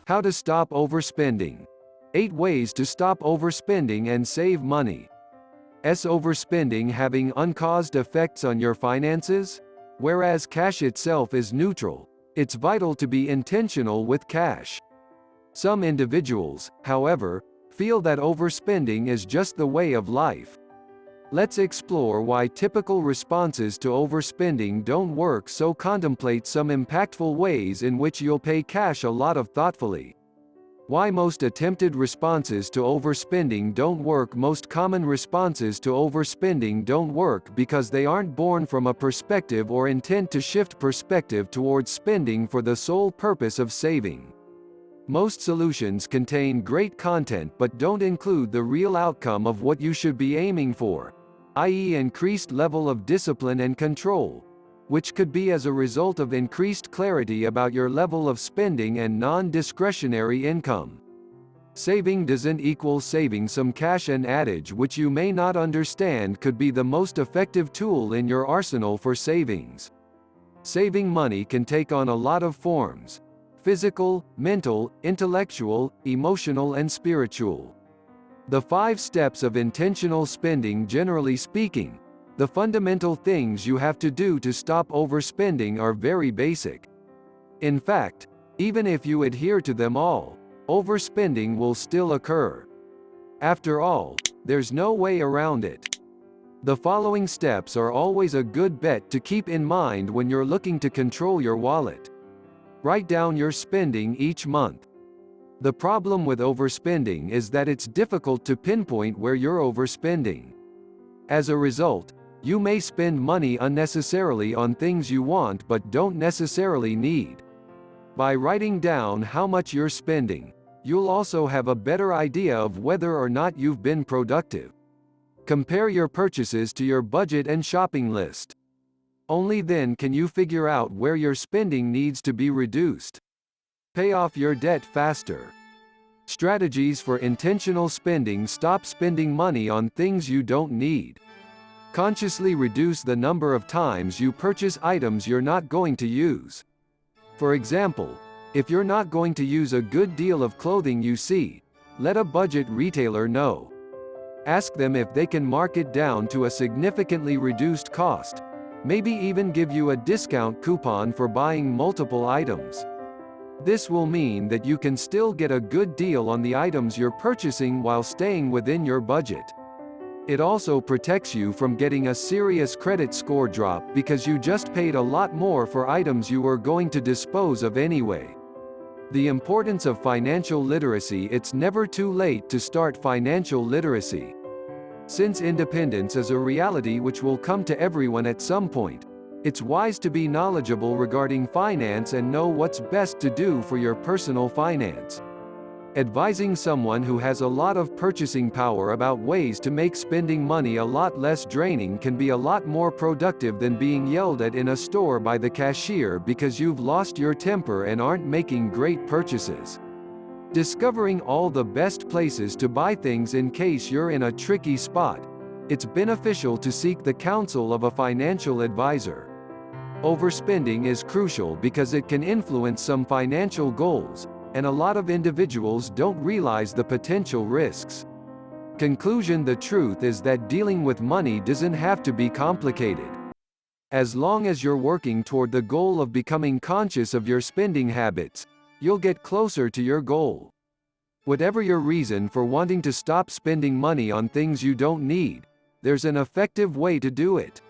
How to stop overspending. 8 ways to stop overspending and save money. Is overspending having uncaused effects on your finances? Whereas cash itself is neutral, it's vital to be intentional with cash. Some individuals, however, feel that overspending is just the way of life. Let's explore why typical responses to overspending don't work, so contemplate some impactful ways in which you'll pay cash a lot of thoughtfully. Why most attempted responses to overspending don't work. Most common responses to overspending don't work because they aren't born from a perspective or intent to shift perspective towards spending for the sole purpose of saving. Most solutions contain great content but don't include the real outcome of what you should be aiming for, i.e., increased level of discipline and control, which could be as a result of increased clarity about your level of spending and non-discretionary income. Saving doesn't equal saving some cash. An adage which you may not understand could be the most effective tool in your arsenal for savings. Saving money can take on a lot of forms: physical, mental, intellectual, emotional, and spiritual. The 5 steps of intentional spending. Generally speaking, the fundamental things you have to do to stop overspending are very basic. In fact, even if you adhere to them all, overspending will still occur. After all, there's no way around it. The following steps are always a good bet to keep in mind when you're looking to control your wallet. Write down your spending each month. The problem with overspending is that it's difficult to pinpoint where you're overspending. As a result, you may spend money unnecessarily on things you want but don't necessarily need. By writing down how much you're spending, you'll also have a better idea of whether or not you've been productive. Compare your purchases to your budget and shopping list. Only then can you figure out where your spending needs to be reduced. Pay off your debt faster. Strategies for intentional spending. Stop spending money on things you don't need. Consciously reduce the number of times you purchase items you're not going to use. For example, if you're not going to use a good deal of clothing you see, let a budget retailer know. Ask them if they can mark it down to a significantly reduced cost. Maybe even give you a discount coupon for buying multiple items. This will mean that you can still get a good deal on the items you're purchasing while staying within your budget. It also protects you from getting a serious credit score drop because you just paid a lot more for items you were going to dispose of anyway. The importance of financial literacy. It's never too late to start financial literacy. Since independence is a reality which will come to everyone at some point, it's wise to be knowledgeable regarding finance and know what's best to do for your personal finance. Advising someone who has a lot of purchasing power about ways to make spending money a lot less draining can be a lot more productive than being yelled at in a store by the cashier because you've lost your temper and aren't making great purchases. Discovering all the best places to buy things. In case you're in a tricky spot, it's beneficial to seek the counsel of a financial advisor. Overspending is crucial because it can influence some financial goals, and a lot of individuals don't realize the potential risks. Conclusion: the truth is that dealing with money doesn't have to be complicated. As long as you're working toward the goal of becoming conscious of your spending habits, you'll get closer to your goal. Whatever your reason for wanting to stop spending money on things you don't need, there's an effective way to do it.